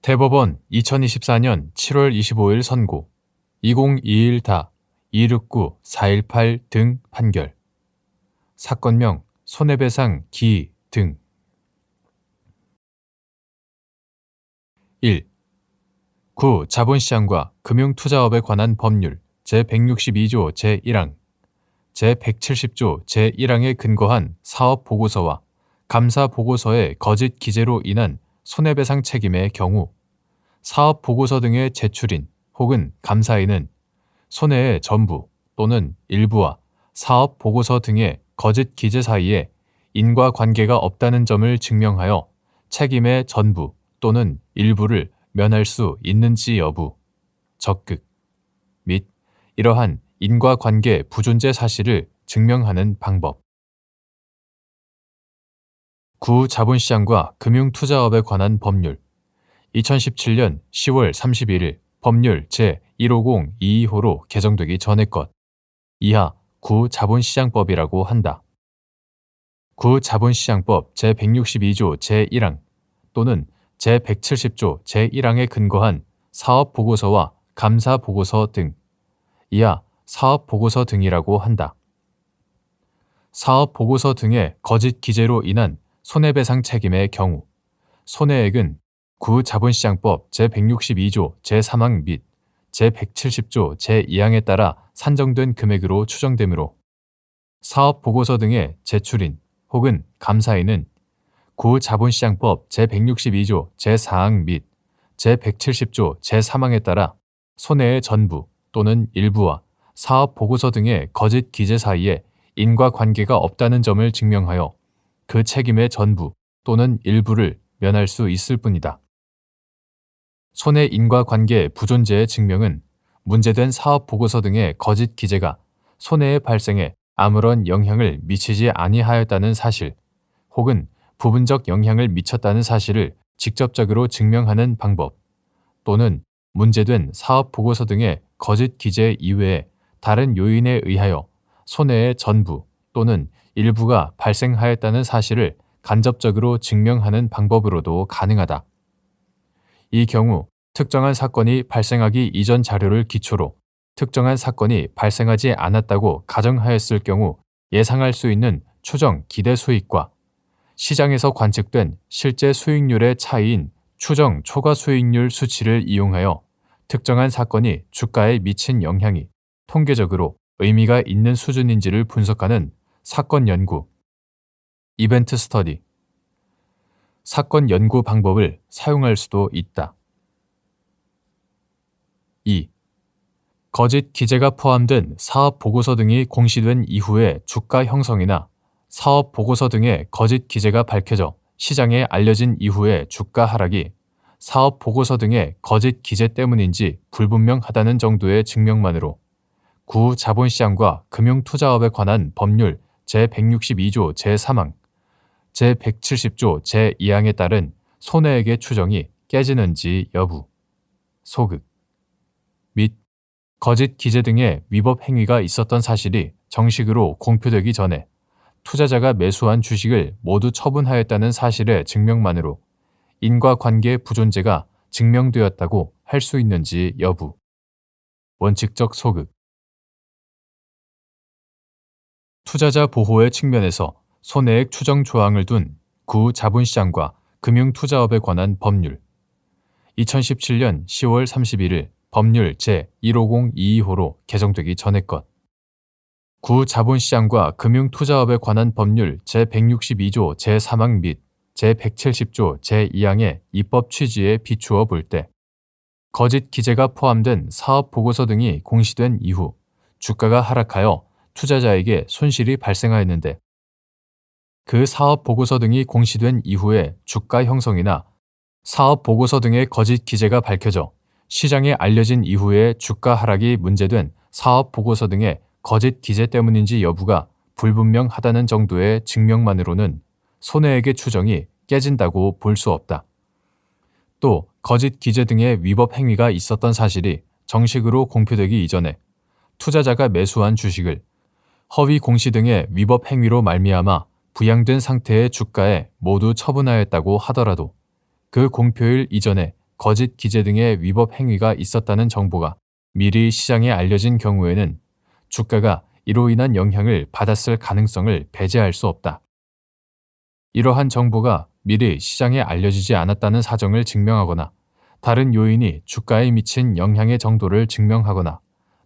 대법원 2024년 7월 25일 선고 2021-269-418 등 판결 사건명 손해배상 기 등 1. 구 자본시장과 금융투자업에 관한 법률 제162조 제1항 제170조 제1항에 근거한 사업보고서와 감사보고서의 거짓 기재로 인한 손해배상 책임의 경우 사업보고서 등의 제출인 혹은 감사인은 손해의 전부 또는 일부와 사업보고서 등의 거짓 기재 사이에 인과관계가 없다는 점을 증명하여 책임의 전부 또는 일부를 면할 수 있는지 여부, 적극 및 이러한 인과관계 부존재 사실을 증명하는 방법. 구 자본시장과 금융투자업에 관한 법률 2017년 10월 31일 법률 제15022호로 개정되기 전의 것 이하 구 자본시장법이라고 한다. 구 자본시장법 제162조 제1항 또는 제170조 제1항에 근거한 사업보고서와 감사보고서 등 이하 사업보고서 등이라고 한다. 사업보고서 등의 거짓 기재로 인한 손해배상 책임의 경우 손해액은 구 자본시장법 제162조 제3항 및 제170조 제2항에 따라 산정된 금액으로 추정되므로 사업보고서 등의 제출인 혹은 감사인은 구 자본시장법 제162조 제4항 및 제170조 제3항에 따라 손해의 전부 또는 일부와 사업보고서 등의 거짓 기재 사이에 인과관계가 없다는 점을 증명하여 그 책임의 전부 또는 일부를 면할 수 있을 뿐이다. 손해 인과관계 부존재의 증명은 문제된 사업보고서 등의 거짓 기재가 손해의 발생에 아무런 영향을 미치지 아니하였다는 사실 혹은 부분적 영향을 미쳤다는 사실을 직접적으로 증명하는 방법 또는 문제된 사업보고서 등의 거짓 기재 이외에 다른 요인에 의하여 손해의 전부 또는 일부가 발생하였다는 사실을 간접적으로 증명하는 방법으로도 가능하다. 이 경우 특정한 사건이 발생하기 이전 자료를 기초로 특정한 사건이 발생하지 않았다고 가정하였을 경우 예상할 수 있는 추정 기대 수익과 시장에서 관측된 실제 수익률의 차이인 추정 초과 수익률 수치를 이용하여 특정한 사건이 주가에 미친 영향이 통계적으로 의미가 있는 수준인지를 분석하는 사건 연구, 이벤트 스터디, 사건 연구 방법을 사용할 수도 있다. 2. 거짓 기재가 포함된 사업 보고서 등이 공시된 이후의 주가 형성이나 사업 보고서 등의 거짓 기재가 밝혀져 시장에 알려진 이후의 주가 하락이 사업 보고서 등의 거짓 기재 때문인지 불분명하다는 정도의 증명만으로 구 자본시장과 금융투자업에 관한 법률 제162조 제3항, 제170조 제2항에 따른 손해액의 추정이 깨지는지 여부, 소극 및 거짓 기재 등의 위법 행위가 있었던 사실이 정식으로 공표되기 전에 투자자가 매수한 주식을 모두 처분하였다는 사실의 증명만으로 인과관계 부존재가 증명되었다고 할 수 있는지 여부, 원칙적 소극. 투자자 보호의 측면에서 손해액 추정 조항을 둔 구 자본시장과 금융투자업에 관한 법률 2017년 10월 31일 법률 제15022호로 개정되기 전의 것 구 자본시장과 금융투자업에 관한 법률 제162조 제3항 및 제170조 제2항의 입법 취지에 비추어 볼 때 거짓 기재가 포함된 사업 보고서 등이 공시된 이후 주가가 하락하여 투자자에게 손실이 발생하였는데 그 사업 보고서 등이 공시된 이후에 주가 형성이나 사업 보고서 등의 거짓 기재가 밝혀져 시장에 알려진 이후에 주가 하락이 문제된 사업 보고서 등의 거짓 기재 때문인지 여부가 불분명하다는 정도의 증명만으로는 손해액의 추정이 깨진다고 볼 수 없다. 또 거짓 기재 등의 위법 행위가 있었던 사실이 정식으로 공표되기 이전에 투자자가 매수한 주식을 허위 공시 등의 위법 행위로 말미암아 부양된 상태의 주가에 모두 처분하였다고 하더라도 그 공표일 이전에 거짓 기재 등의 위법 행위가 있었다는 정보가 미리 시장에 알려진 경우에는 주가가 이로 인한 영향을 받았을 가능성을 배제할 수 없다. 이러한 정보가 미리 시장에 알려지지 않았다는 사정을 증명하거나 다른 요인이 주가에 미친 영향의 정도를 증명하거나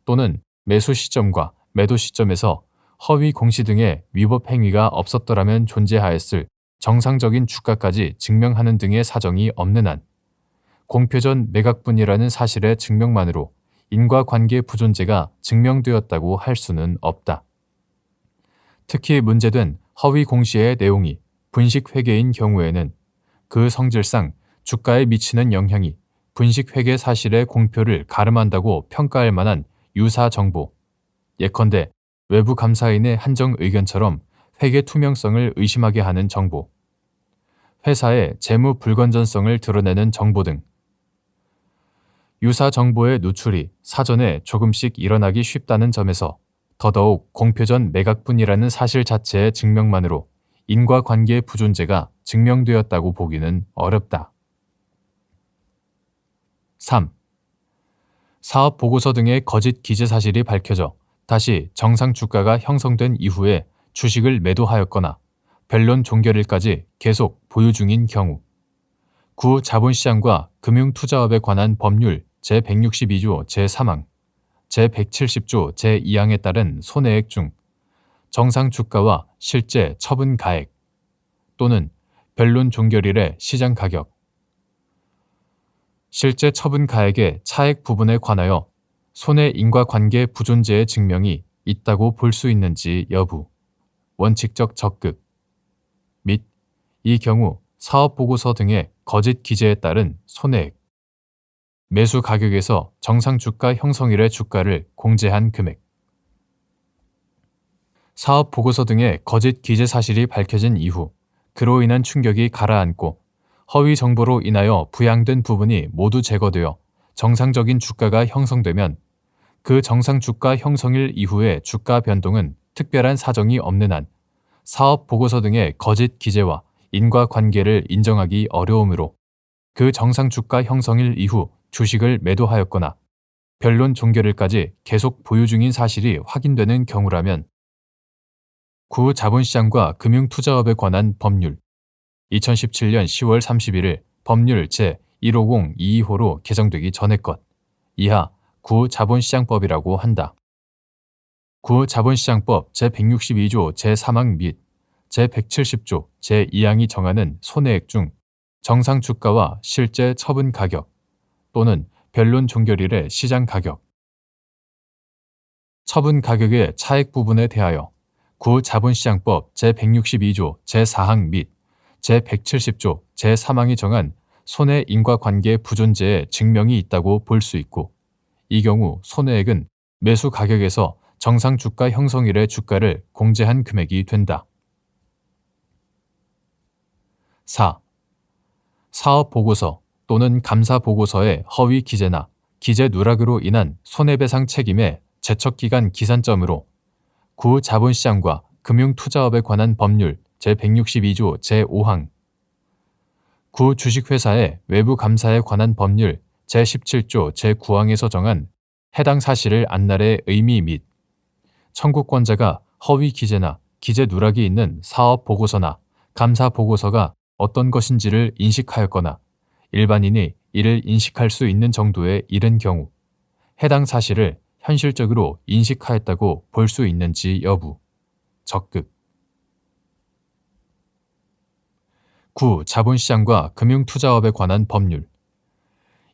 또는 매수 시점과 매도 시점에서 허위 공시 등의 위법 행위가 없었더라면 존재하였을 정상적인 주가까지 증명하는 등의 사정이 없는 한 공표전 매각분이라는 사실의 증명만으로 인과관계 부존재가 증명되었다고 할 수는 없다. 특히 문제된 허위 공시의 내용이 분식회계인 경우에는 그 성질상 주가에 미치는 영향이 분식회계 사실의 공표를 가름한다고 평가할 만한 유사 정보, 예컨대 외부 감사인의 한정 의견처럼 회계 투명성을 의심하게 하는 정보, 회사의 재무 불건전성을 드러내는 정보 등 유사 정보의 누출이 사전에 조금씩 일어나기 쉽다는 점에서 더더욱 공표전 매각분이라는 사실 자체의 증명만으로 인과관계 부존재가 증명되었다고 보기는 어렵다. 3. 사업 보고서 등의 거짓 기재 사실이 밝혀져 다시 정상 주가가 형성된 이후에 주식을 매도하였거나 변론 종결일까지 계속 보유 중인 경우, 구 자본시장과 금융투자업에 관한 법률 제162조 제3항, 제170조 제2항에 따른 손해액 중 정상 주가와 실제 처분 가액 또는 변론 종결일의 시장 가격, 실제 처분 가액의 차액 부분에 관하여 손해 인과관계 부존재의 증명이 있다고 볼 수 있는지 여부, 원칙적 적극 및 이 경우 사업보고서 등의 거짓 기재에 따른 손해액, 매수 가격에서 정상 주가 형성일의 주가를 공제한 금액, 사업 보고서 등의 거짓 기재 사실이 밝혀진 이후 그로 인한 충격이 가라앉고 허위 정보로 인하여 부양된 부분이 모두 제거되어 정상적인 주가가 형성되면 그 정상 주가 형성일 이후의 주가 변동은 특별한 사정이 없는 한 사업 보고서 등의 거짓 기재와 인과관계를 인정하기 어려우므로 그 정상 주가 형성일 이후 주식을 매도하였거나 변론 종결일까지 계속 보유 중인 사실이 확인되는 경우라면 구 자본시장과 금융투자업에 관한 법률 2017년 10월 31일 법률 제15022호로 개정되기 전의 것 이하 구 자본시장법이라고 한다. 구 자본시장법 제162조 제3항 및 제170조 제2항이 정하는 손해액 중 정상 주가와 실제 처분 가격 또는 변론 종결일의 시장 가격, 처분 가격의 차액 부분에 대하여 구 자본시장법 제162조 제4항 및 제170조 제3항이 정한 손해 인과관계 부존재의 증명이 있다고 볼 수 있고 이 경우 손해액은 매수 가격에서 정상 주가 형성일의 주가를 공제한 금액이 된다. 4. 사업 보고서 또는 감사 보고서의 허위 기재나 기재 누락으로 인한 손해배상 책임의 제척기간 기산점으로 구 자본시장과 금융투자업에 관한 법률 제162조 제5항, 구 주식회사의 외부 감사에 관한 법률 제17조 제9항에서 정한 해당 사실을 안날의 의미 및 청구권자가 허위 기재나 기재 누락이 있는 사업 보고서나 감사 보고서가 어떤 것인지를 인식하였거나 일반인이 이를 인식할 수 있는 정도에 이른 경우 해당 사실을 현실적으로 인식하였다고 볼 수 있는지 여부, 적극. 구 자본시장과 금융투자업에 관한 법률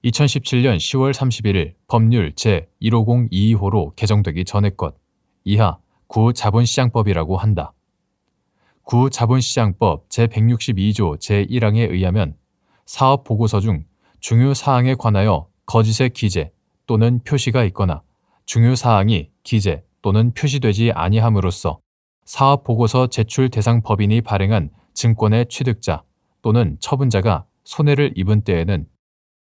2017년 10월 31일 법률 제15022호로 개정되기 전의 것 이하 구 자본시장법이라고 한다. 구 자본시장법 제162조 제1항에 의하면 사업 보고서 중 중요 사항에 관하여 거짓의 기재 또는 표시가 있거나 중요 사항이 기재 또는 표시되지 아니함으로써 사업 보고서 제출 대상 법인이 발행한 증권의 취득자 또는 처분자가 손해를 입은 때에는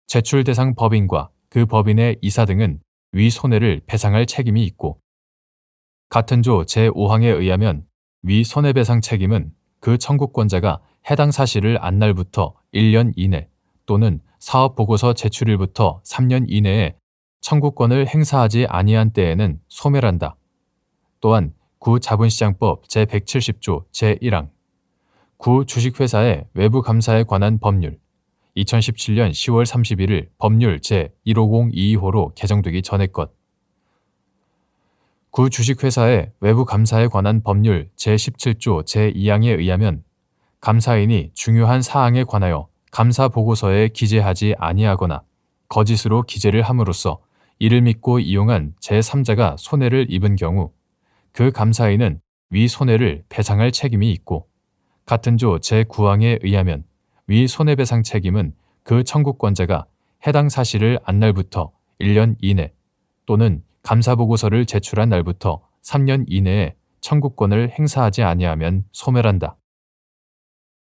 제출 대상 법인과 그 법인의 이사 등은 위 손해를 배상할 책임이 있고 같은 조 제5항에 의하면 위 손해배상 책임은 그 청구권자가 해당 사실을 안 날부터 1년 이내 또는 사업보고서 제출일부터 3년 이내에 청구권을 행사하지 아니한 때에는 소멸한다. 또한 구자본시장법 제170조 제1항, 구주식회사의 외부감사에 관한 법률 2017년 10월 31일 법률 제1502호로 개정되기 전의 것. 구주식회사의 외부감사에 관한 법률 제17조 제2항에 의하면 감사인이 중요한 사항에 관하여 감사보고서에 기재하지 아니하거나 거짓으로 기재를 함으로써 이를 믿고 이용한 제3자가 손해를 입은 경우 그 감사인은 위 손해를 배상할 책임이 있고, 같은 조 제9항에 의하면 위 손해배상 책임은 그 청구권자가 해당 사실을 안 날부터 1년 이내 또는 감사보고서를 제출한 날부터 3년 이내에 청구권을 행사하지 아니하면 소멸한다.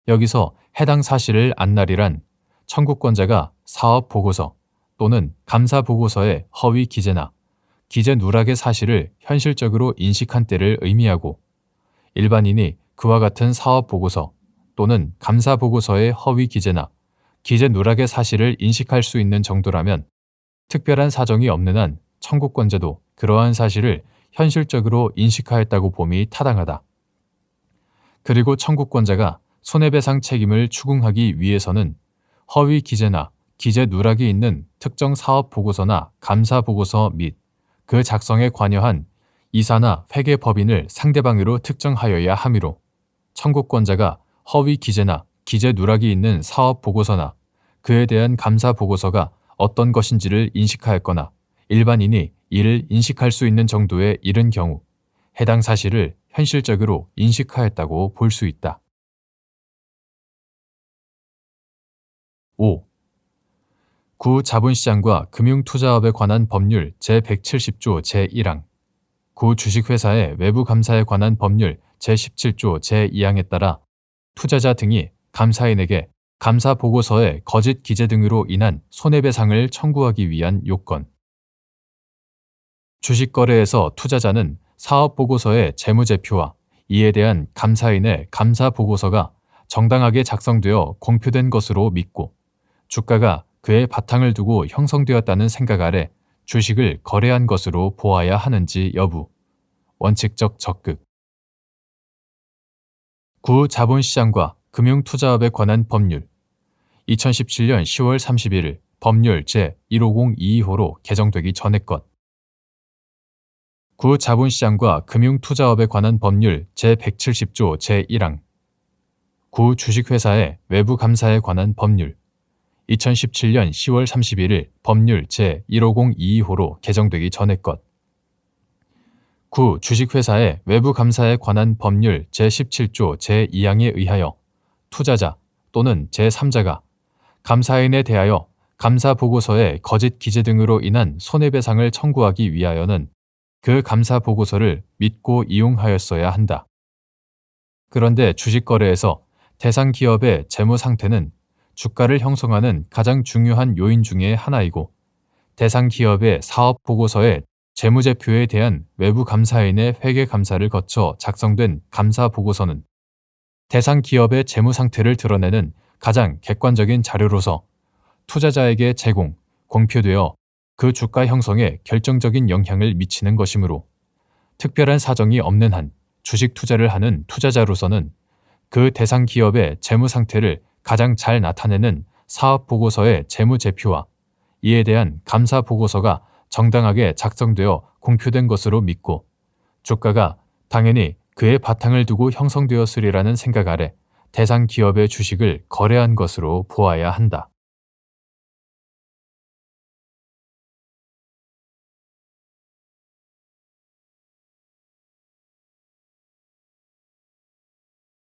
여기서 해당 사실을 안 날이란 청구권자가 사업보고서 또는 감사보고서의 허위 기재나 기재 누락의 사실을 현실적으로 인식한 때를 의미하고, 일반인이 그와 같은 사업보고서 또는 감사보고서의 허위 기재나 기재 누락의 사실을 인식할 수 있는 정도라면 특별한 사정이 없는 한 청구권자도 그러한 사실을 현실적으로 인식하였다고 봄이 타당하다. 그리고 청구권자가 손해배상 책임을 추궁하기 위해서는 허위 기재나 기재 누락이 있는 특정 사업보고서나 감사보고서 및 그 작성에 관여한 이사나 회계법인을 상대방으로 특정하여야 하므로, 청구권자가 허위 기재나 기재 누락이 있는 사업보고서나 그에 대한 감사보고서가 어떤 것인지를 인식하였거나 일반인이 이를 인식할 수 있는 정도에 이른 경우 해당 사실을 현실적으로 인식하였다고 볼 수 있다. 5. 구자본시장과 금융투자업에 관한 법률 제170조 제1항, 구주식회사의 외부감사에 관한 법률 제17조 제2항에 따라 투자자 등이 감사인에게 감사보고서의 거짓 기재 등으로 인한 손해배상을 청구하기 위한 요건. 주식거래에서 투자자는 사업보고서의 재무제표와 이에 대한 감사인의 감사보고서가 정당하게 작성되어 공표된 것으로 믿고 주가가 그의 바탕을 두고 형성되었다는 생각 아래 주식을 거래한 것으로 보아야 하는지 여부. 원칙적 적극. 구자본시장과 금융투자업에 관한 법률 2017년 10월 31일 법률 제1502호로 개정되기 전의 것. 구자본시장과 금융투자업에 관한 법률 제170조 제1항, 구주식회사의 외부감사에 관한 법률 2017년 10월 31일 법률 제1502호로 개정되기 전의 것. 구주식회사의 외부감사에 관한 법률 제17조 제2항에 의하여 투자자 또는 제3자가 감사인에 대하여 감사보고서의 거짓 기재 등으로 인한 손해배상을 청구하기 위하여는 그 감사보고서를 믿고 이용하였어야 한다. 그런데 주식거래에서 대상 기업의 재무 상태는 주가를 형성하는 가장 중요한 요인 중의 하나이고, 대상 기업의 사업보고서의 재무제표에 대한 외부 감사인의 회계감사를 거쳐 작성된 감사보고서는 대상 기업의 재무 상태를 드러내는 가장 객관적인 자료로서 투자자에게 공표되어 그 주가 형성에 결정적인 영향을 미치는 것이므로, 특별한 사정이 없는 한 주식 투자를 하는 투자자로서는 그 대상 기업의 재무 상태를 가장 잘 나타내는 사업보고서의 재무제표와 이에 대한 감사보고서가 정당하게 작성되어 공표된 것으로 믿고, 주가가 당연히 그의 바탕을 두고 형성되었으리라는 생각 아래 대상 기업의 주식을 거래한 것으로 보아야 한다.